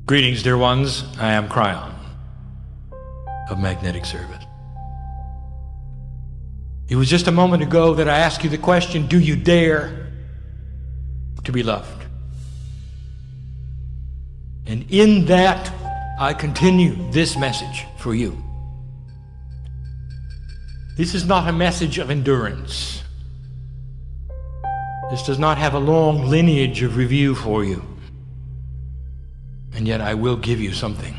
Greetings, dear ones. I am KRYON of Magnetic Service. It was just a moment ago that I asked you the question, do you dare to be loved? And in that, I continue this message for you. This is not a message of endurance. This does not have a long lineage of review for you. And yet I will give you something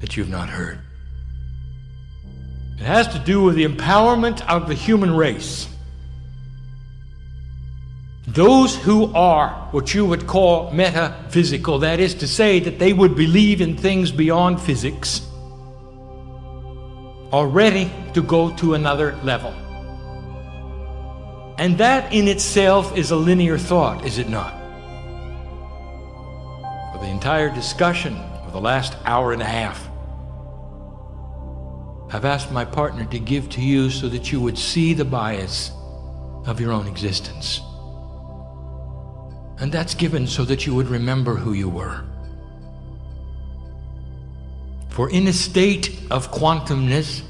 that you've not heard. It has to do with the empowerment of the human race. Those who are what you would call metaphysical, that is to say that they would believe in things beyond physics, are ready to go to another level. And that in itself is a linear thought, is it not? For the entire discussion of the last hour and a half, I've asked my partner to give to you so that you would see the bias of your own existence. And that's given so that you would remember who you were. For in a state of quantumness,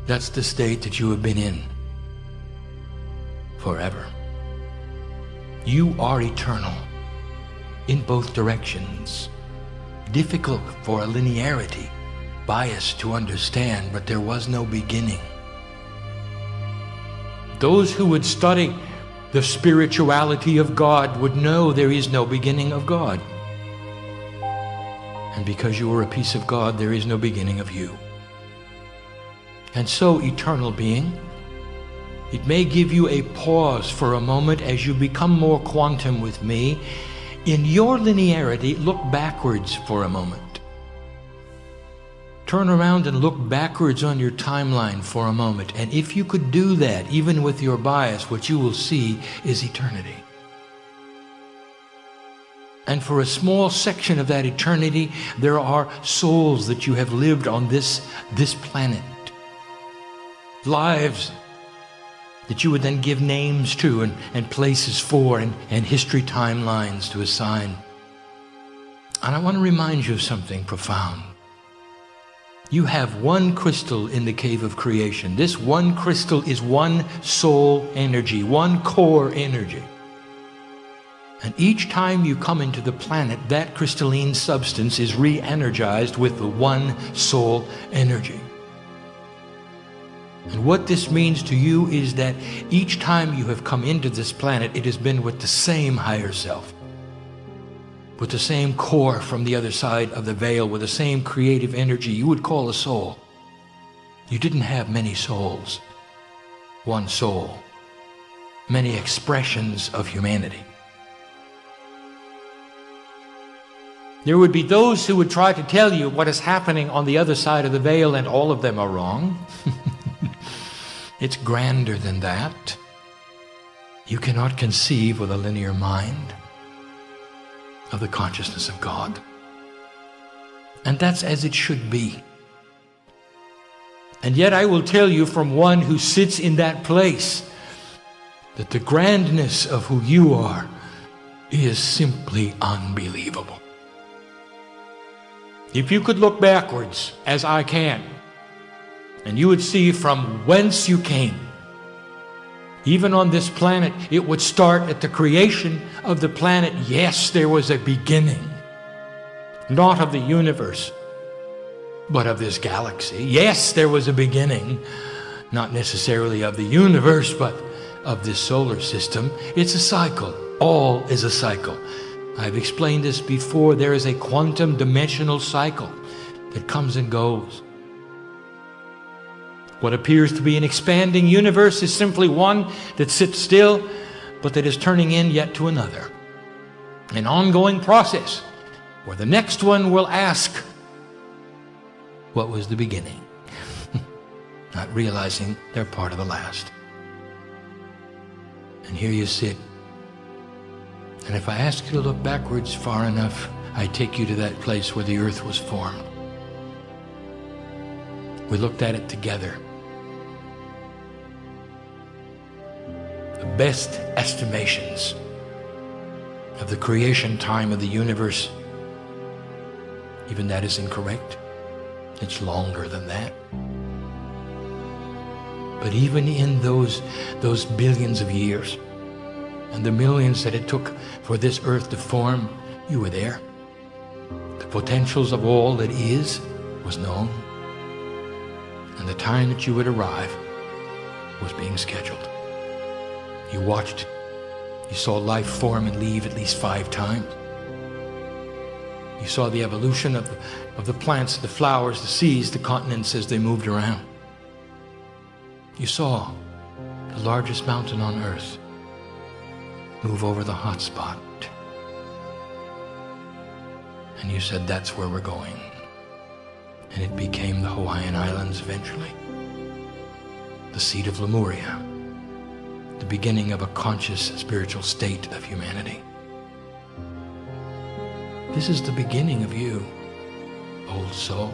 that's the state that you have been in forever. You are eternal in both directions. Difficult for a linearity bias to understand, but there was no beginning. Those who would study the spirituality of God would know there is no beginning of God. And because you are a piece of God, there is no beginning of you. And so, eternal being, it may give you a pause for a moment as you become more quantum with me. In your linearity, look backwards for a moment. Turn around and look backwards on your timeline for a moment. And if you could do that, even with your bias, what you will see is eternity. And for a small section of that eternity, there are souls that you have lived on this planet. Lives that you would then give names to and places for and history timelines to assign. And I want to remind you of something profound. You have one crystal in the cave of creation. This one crystal is one soul energy, one core energy. And each time you come into the planet, that crystalline substance is re-energized with the one soul energy. And what this means to you is that each time you have come into this planet, it has been with the same higher self, with the same core from the other side of the veil, with the same creative energy you would call a soul. You didn't have many souls, one soul, many expressions of humanity. There would be those who would try to tell you what is happening on the other side of the veil, and all of them are wrong. It's grander than that. You cannot conceive with a linear mind of the consciousness of God. And that's as it should be. And yet I will tell you from one who sits in that place that the grandness of who you are is simply unbelievable. If you could look backwards, as I can, and you would see from whence you came, even on this planet, it would start at the creation of the planet. Yes, there was a beginning, not of the universe, but of this galaxy. Yes, there was a beginning, not necessarily of the universe, but of this solar system. It's a cycle. All is a cycle. I've explained this before. There is a quantum dimensional cycle that comes and goes. What appears to be an expanding universe is simply one that sits still, but that is turning in yet to another. An ongoing process where the next one will ask, what was the beginning? Not realizing they're part of the last. And here you sit. And if I ask you to look backwards far enough, I take you to that place where the earth was formed. We looked at it together. Best estimations of the creation time of the universe Even that is incorrect. It's longer than that. But even in those billions of years and the millions that it took for this earth to form, you were there. The potentials of all that is was known. And the time that you would arrive was being scheduled. You watched. You saw life form and leave at least 5 times. You saw the evolution of the plants, the flowers, the seas, the continents as they moved around. You saw the largest mountain on earth move over the hot spot. And you said, that's where we're going. And it became the Hawaiian Islands eventually. The seat of Lemuria. The beginning of a conscious spiritual state of humanity. This is the beginning of you, old soul.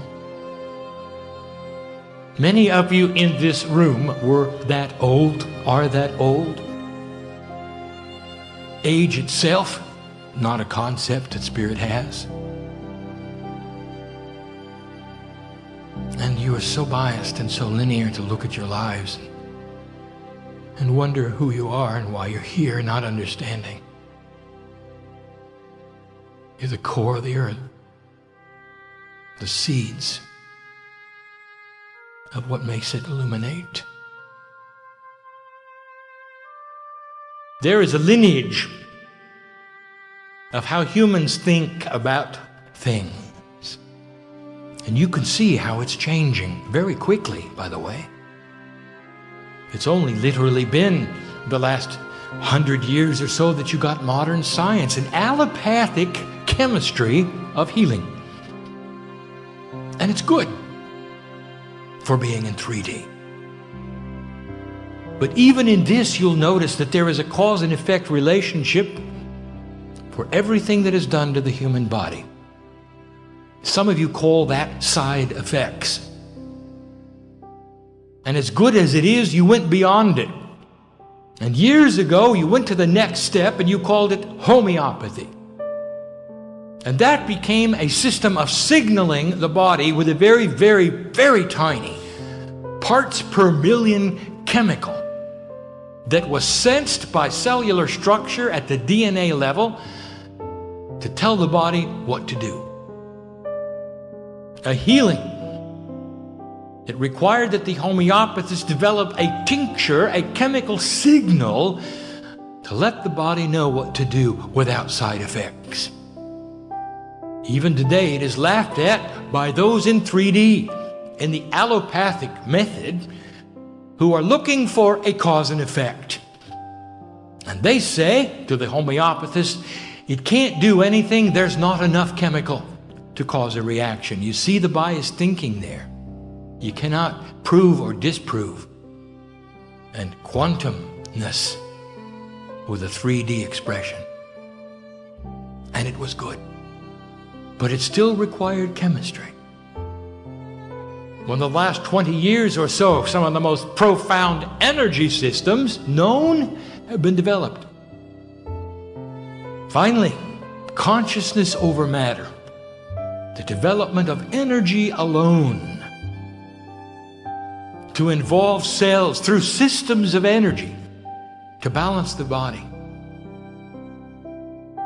Many of you in this room were that old, are that old. Age itself, not a concept that Spirit has. And you are so biased and so linear to look at your lives and wonder who you are and why you're here, not understanding. You're the core of the earth, the seeds of what makes it illuminate. There is a lineage of how humans think about things. And you can see how it's changing very quickly, by the way. It's only literally been the last 100 years or so that you got modern science and allopathic chemistry of healing. And it's good for being in 3D. But even in this, you'll notice that there is a cause and effect relationship for everything that is done to the human body. Some of you call that side effects. And as good as it is, you went beyond it. And years ago, you went to the next step and you called it homeopathy. And that became a system of signaling the body with a very, very, very tiny parts per million chemical that was sensed by cellular structure at the DNA level to tell the body what to do. A healing. It required that the homeopathists develop a tincture, a chemical signal, to let the body know what to do without side effects. Even today, it is laughed at by those in 3D, in the allopathic method, who are looking for a cause and effect. And they say to the homeopathists, it can't do anything, there's not enough chemical to cause a reaction. You see the biased thinking there. You cannot prove or disprove. And quantumness with a 3D expression. And it was good. But it still required chemistry. When the last 20 years or so, some of the most profound energy systems known have been developed. Finally, consciousness over matter. The development of energy alone. To involve cells through systems of energy to balance the body.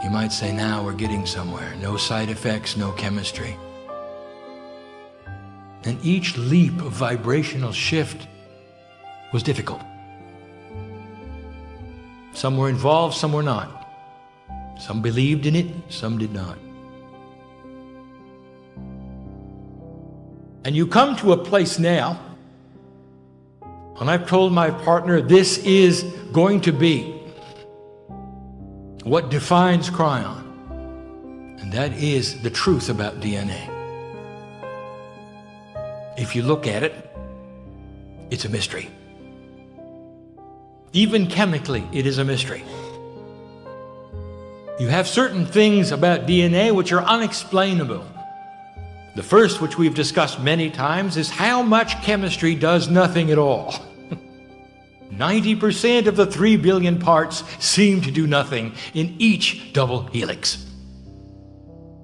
You might say, now we're getting somewhere. No side effects, no chemistry. And each leap of vibrational shift was difficult. Some were involved, some were not. Some believed in it, some did not. And you come to a place now, and I've told my partner this is going to be what defines KRYON. And that is the truth about DNA. If you look at it, it's a mystery. Even chemically, it is a mystery. You have certain things about DNA which are unexplainable. The first, which we've discussed many times, is how much chemistry does nothing at all. 90% of the 3 billion parts seem to do nothing in each double helix.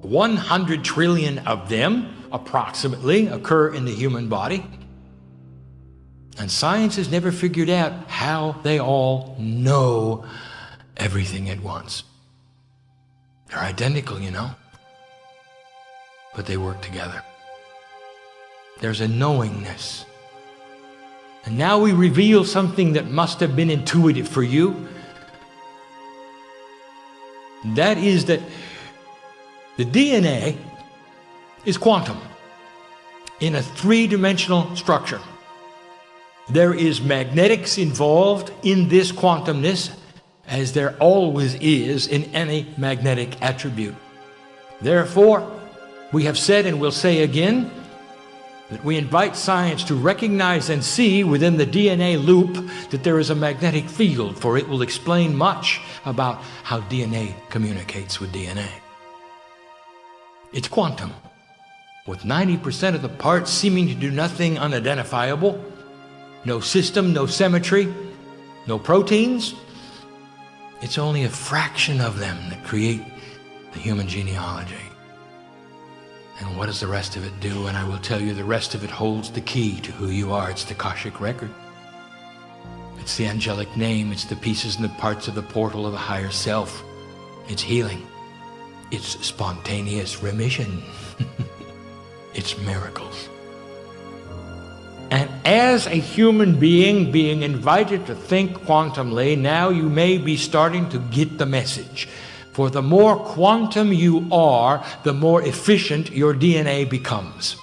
100 trillion of them, approximately, occur in the human body. And science has never figured out how they all know everything at once. They're identical, you know, but they work together. There's a knowingness. And now we reveal something that must have been intuitive for you. That is that the DNA is quantum in a three-dimensional structure. There is magnetics involved in this quantumness, as there always is in any magnetic attribute. Therefore, we have said and will say again that we invite science to recognize and see within the DNA loop that there is a magnetic field, for it will explain much about how DNA communicates with DNA. It's quantum, with 90% of the parts seeming to do nothing unidentifiable, no system, no symmetry, no proteins. It's only a fraction of them that create the human genealogy. And what does the rest of it do? And I will tell you, the rest of it holds the key to who you are. It's the Akashic record. It's the angelic name. It's the pieces and the parts of the portal of the higher self. It's healing. It's spontaneous remission. It's miracles. And as a human being being invited to think quantumly, now you may be starting to get the message. For the more quantum you are, the more efficient your DNA becomes.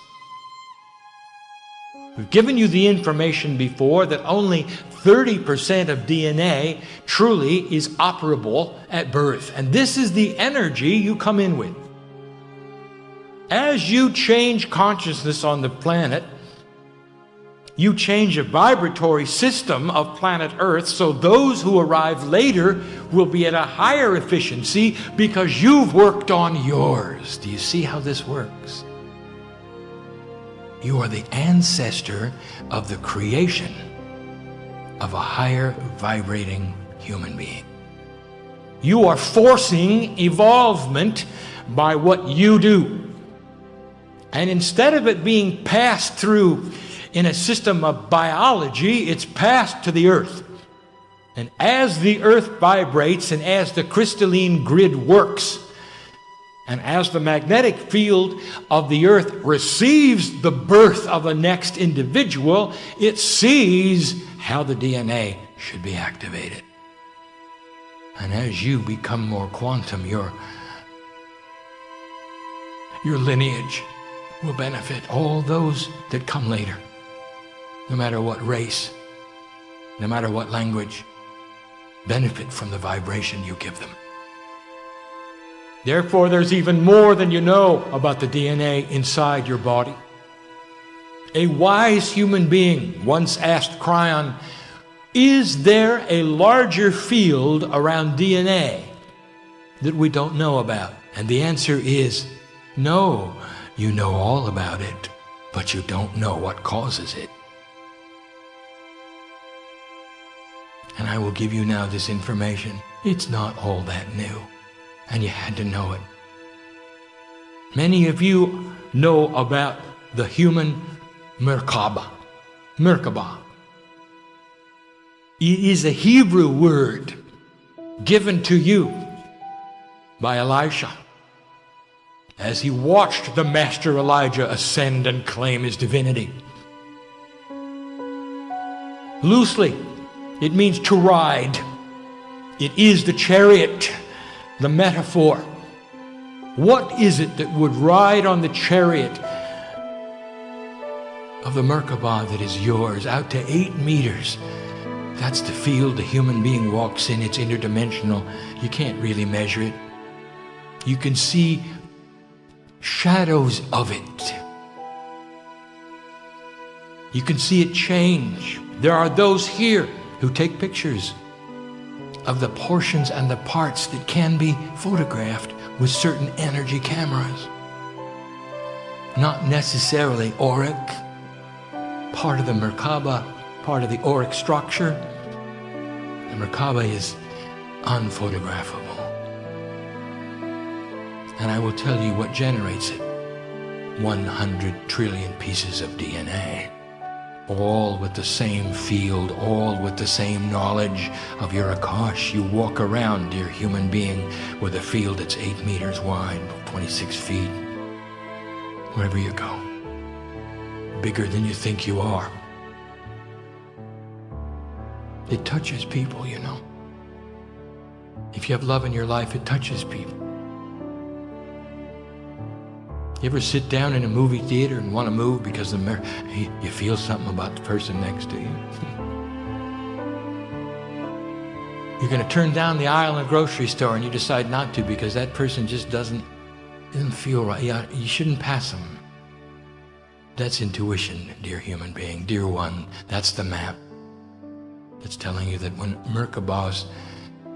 We've given you the information before that only 30% of DNA truly is operable at birth. And this is the energy you come in with. As you change consciousness on the planet, you change a vibratory system of planet Earth, so those who arrive later will be at a higher efficiency because you've worked on yours. Do you see how this works? You are the ancestor of the creation of a higher vibrating human being. You are forcing evolvement by what you do. And instead of it being passed through in a system of biology, it's passed to the earth. And as the earth vibrates and as the crystalline grid works, and as the magnetic field of the earth receives the birth of a next individual, it sees how the DNA should be activated. And as you become more quantum, your lineage will benefit all those that come later. No matter what race, no matter what language, benefit from the vibration you give them. Therefore, there's even more than you know about the DNA inside your body. A wise human being once asked KRYON, is there a larger field around DNA that we don't know about? And the answer is no. You know all about it, but you don't know what causes it. And I will give you now this information. It's not all that new, and you had to know it. Many of you know about the human Merkaba. Merkaba. It is a Hebrew word given to you by Elisha as he watched the master Elijah ascend and claim his divinity. Loosely, it means to ride. It is the chariot, the metaphor. What is it that would ride on the chariot of the Merkaba that is yours, out to 8 meters? That's the field the human being walks in. It's interdimensional. You can't really measure it. You can see shadows of it. You can see it change. There are those here who take pictures of the portions and the parts that can be photographed with certain energy cameras. Not necessarily auric, part of the Merkaba, part of the auric structure. The Merkaba is unphotographable. And I will tell you what generates it. 100 trillion pieces of DNA. All with the same field, all with the same knowledge of your Akash. You walk around, dear human being, with a field that's 8 meters wide, 26 feet. Wherever you go. Bigger than you think you are. It touches people, you know. If you have love in your life, it touches people. You ever sit down in a movie theater and want to move because you feel something about the person next to you? You're going to turn down the aisle in a grocery store and you decide not to because that person just doesn't feel right. Yeah, you shouldn't pass them. That's intuition, dear human being, dear one. That's the map. That's telling you that when Merkabahs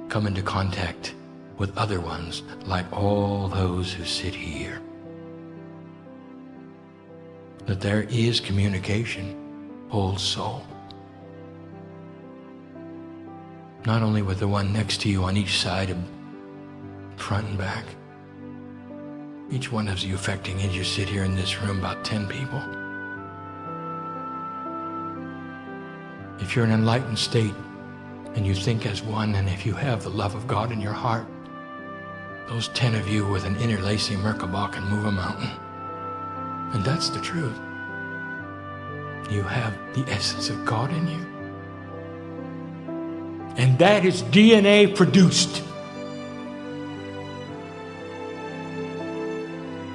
come into contact with other ones, like all those who sit here, that there is communication, old soul. Not only with the one next to you on each side, front and back. Each one of you affecting as you sit here in this room, about 10 people. If you're in an enlightened state and you think as one, and if you have the love of God in your heart, those 10 of you with an interlacing Merkabah can move a mountain. And that's the truth. You have the essence of God in you. And that is DNA produced.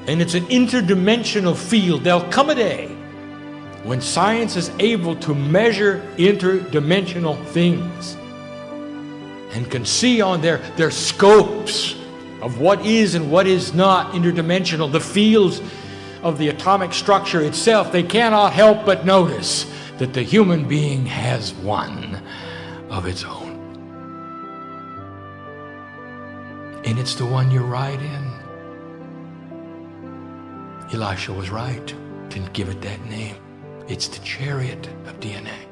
And it's an interdimensional field. There'll come a day when science is able to measure interdimensional things and can see on their scopes of what is and what is not interdimensional, the fields of the atomic structure itself. They cannot help but notice that the human being has one of its own. And it's the one you ride in. Elisha was right, didn't give it that name. It's the chariot of DNA.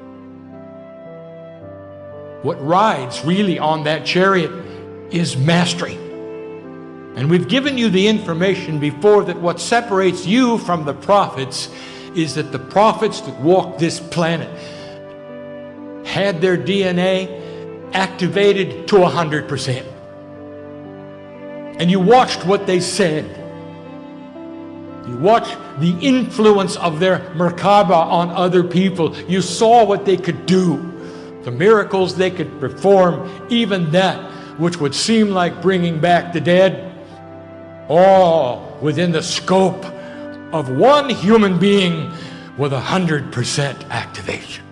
What rides really on that chariot is mastery. And we've given you the information before that what separates you from the prophets is that the prophets that walked this planet had their DNA activated to 100%. And you watched what they said. You watched the influence of their Merkaba on other people. You saw what they could do, the miracles they could perform, even that which would seem like bringing back the dead, all within the scope of one human being with 100% activation.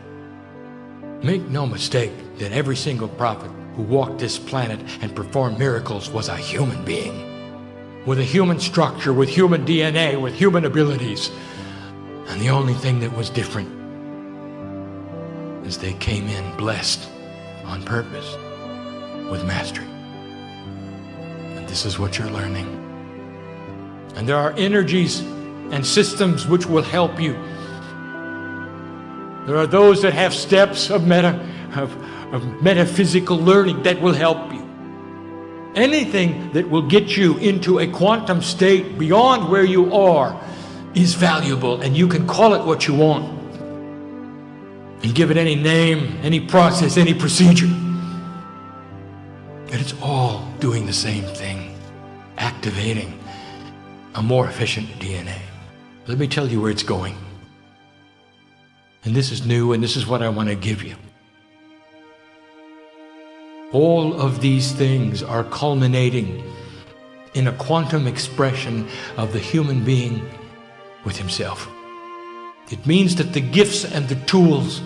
Make no mistake that every single prophet who walked this planet and performed miracles was a human being, with a human structure, with human DNA, with human abilities. And the only thing that was different is they came in blessed on purpose with mastery. And this is what you're learning. And there are energies and systems which will help you. There are those that have steps of metaphysical learning that will help you. Anything that will get you into a quantum state beyond where you are is valuable, and you can call it what you want and give it any name, any process, any procedure. And it's all doing the same thing, activating a more efficient DNA. Let me tell you where it's going. And this is new, and this is what I want to give you. All of these things are culminating in a quantum expression of the human being with himself. It means that the gifts and the tools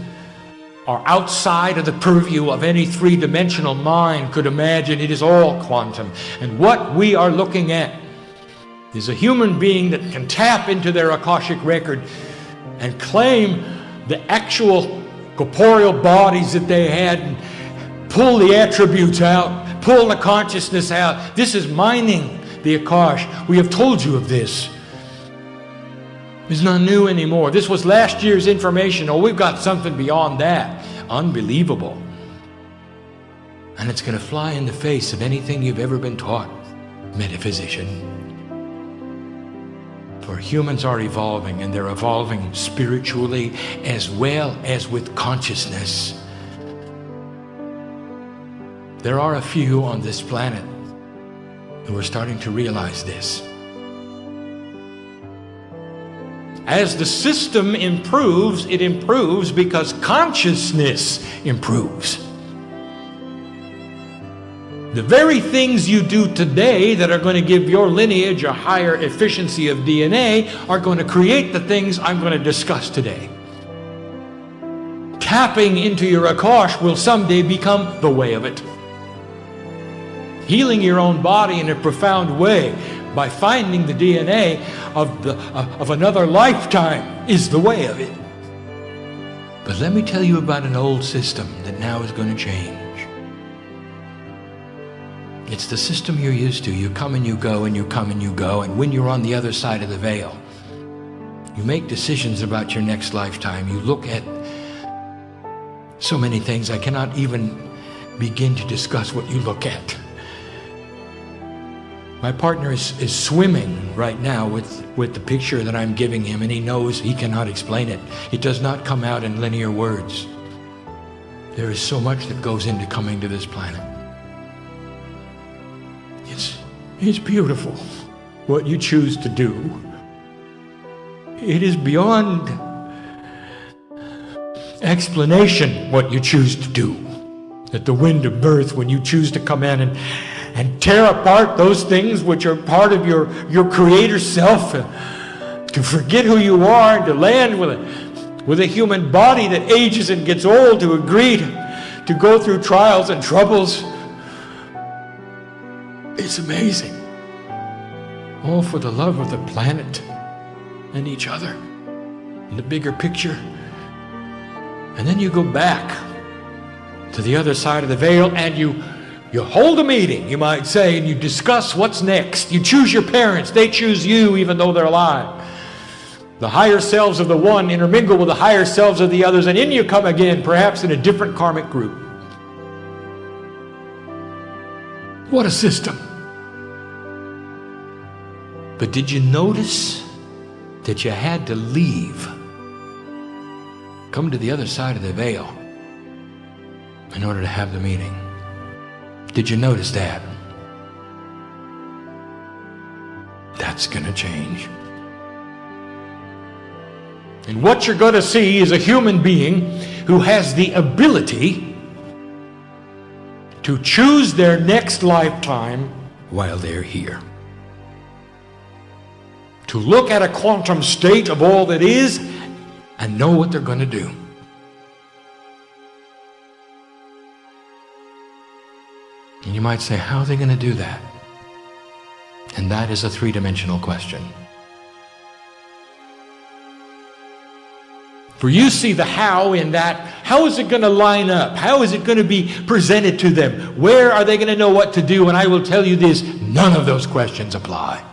are outside of the purview of any three-dimensional mind could imagine. It is all quantum. And what we are looking at is a human being that can tap into their Akashic record and claim the actual corporeal bodies that they had, and pull the attributes out, pull the consciousness out. This is mining the Akash. We have told you of this. It's not new anymore. This was last year's information. Oh, we've got something beyond that. Unbelievable. And it's going to fly in the face of anything you've ever been taught, metaphysician. where humans are evolving, and they're evolving spiritually as well as with consciousness. There are a few on this planet who are starting to realize this. As the system improves, it improves because consciousness improves. The very things you do today that are going to give your lineage a higher efficiency of DNA are going to create the things I'm going to discuss today. Tapping into your Akash will someday become the way of it. Healing your own body in a profound way by finding the DNA of another lifetime is the way of it. But let me tell you about an old system that now is going to change. It's the system you're used to. You come and you go, and you come and you go, and when you're on the other side of the veil, you make decisions about your next lifetime. You look at so many things. I cannot even begin to discuss what you look at. My partner is swimming right now with the picture that I'm giving him, and he knows he cannot explain it. It does not come out in linear words. There is so much that goes into coming to this planet. It's beautiful what you choose to do. It is beyond explanation what you choose to do. At the wind of birth, when you choose to come in and tear apart those things which are part of your creator self, to forget who you are and to land with a human body that ages and gets old, to agree to go through trials and troubles. It's amazing. All for the love of the planet and each other and the bigger picture. And then you go back to the other side of the veil and you hold a meeting, you might say, and you discuss what's next. You choose your parents. They choose you even though they're alive. The higher selves of the one intermingle with the higher selves of the others, and in you come again, perhaps in a different karmic group. What a system. But did you notice that you had to leave, come to the other side of the veil in order to have the meeting? Did you notice that? That's going to change. And what you're going to see is a human being who has the ability to choose their next lifetime while they're here. To look at a quantum state of all that is and know what they're going to do. And you might say, how are they going to do that? And that is a three-dimensional question. For you see the how in that. How is it going to line up? How is it going to be presented to them? Where are they going to know what to do? And I will tell you this, none of those questions apply.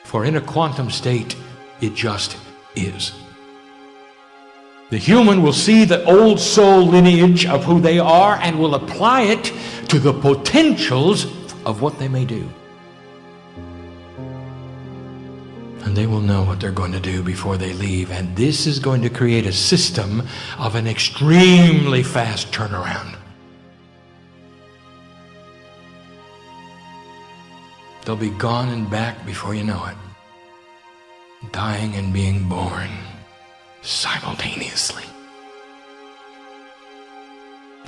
For in a quantum state, it just is. The human will see the old soul lineage of who they are and will apply it to the potentials of what they may do. And they will know what they're going to do before they leave. And this is going to create a system of an extremely fast turnaround. They'll be gone and back before you know it. Dying and being born simultaneously.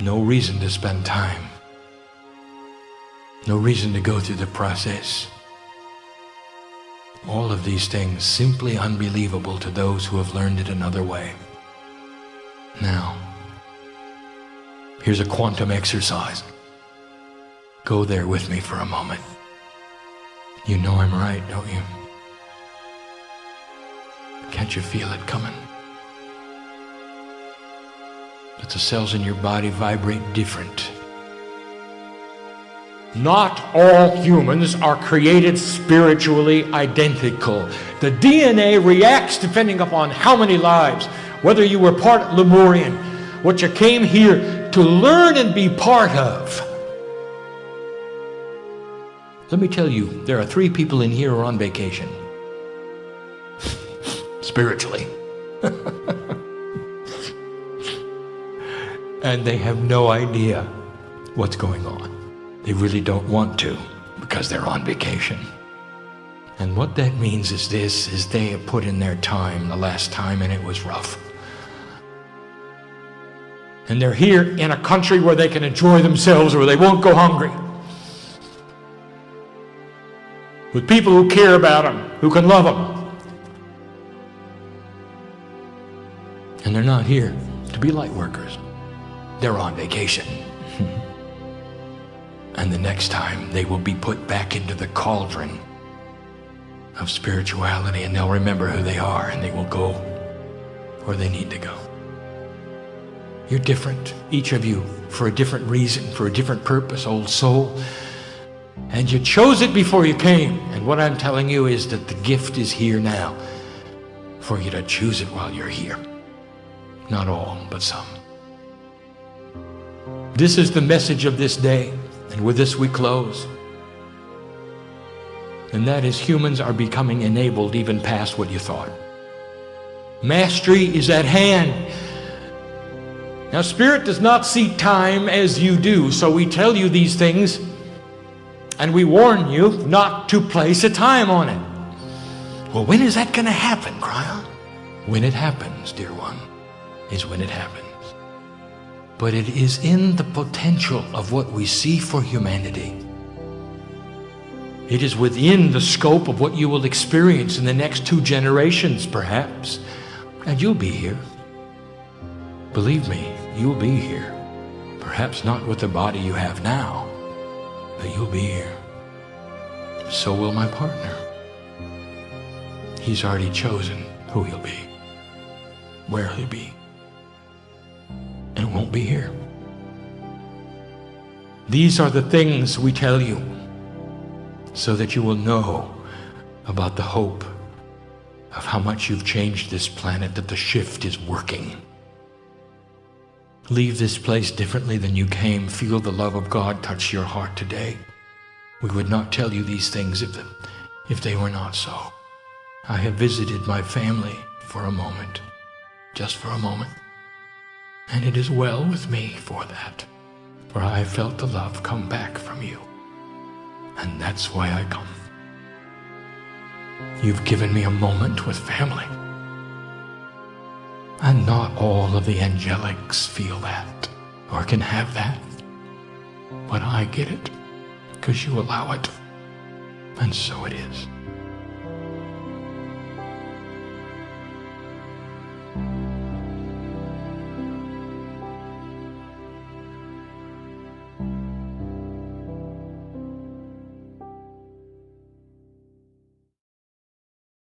No reason to spend time. No reason to go through the process. All of these things simply unbelievable to those who have learned it another way. Now, here's a quantum exercise. Go there with me for a moment. You know I'm right, don't you? Can't you feel it coming? That the cells in your body vibrate different. Not all humans are created spiritually identical. The DNA reacts depending upon how many lives, whether you were part Lemurian, what you came here to learn and be part of. Let me tell you, there are 3 people in here who are on vacation. Spiritually. And they have no idea what's going on. They really don't want to because they're on vacation. And what that means is this, is they have put in their time the last time and it was rough. And they're here in a country where they can enjoy themselves, where they won't go hungry. With people who care about them, who can love them. And they're not here to be light workers. They're on vacation. And the next time they will be put back into the cauldron of spirituality, and they'll remember who they are, and they will go where they need to go. You're different, each of you, for a different reason, for a different purpose, old soul. And you chose it before you came. And what I'm telling you is that the gift is here now for you to choose it while you're here. Not all, but some. This is the message of this day, and with this we close. And that is, humans are becoming enabled even past what you thought. Mastery is at hand. Now, Spirit does not see time as you do, so we tell you these things, and we warn you not to place a time on it. Well, when is that going to happen, KRYON? When it happens, dear one, is when it happens. But it is in the potential of what we see for humanity. It is within the scope of what you will experience in the next 2 generations, perhaps. And you'll be here. Believe me, you'll be here. Perhaps not with the body you have now, but you'll be here. So will my partner. He's already chosen who he'll be, where he'll be, and won't be here. These are the things we tell you so that you will know about the hope of how much you've changed this planet, that the shift is working. Leave this place differently than you came. Feel the love of God touch your heart today. We would not tell you these things if they were not so. I have visited my family for a moment, just for a moment. And it is well with me for that, for I have felt the love come back from you. And that's why I come. You've given me a moment with family. And not all of the angelics feel that, or can have that. But I get it, because you allow it. And so it is.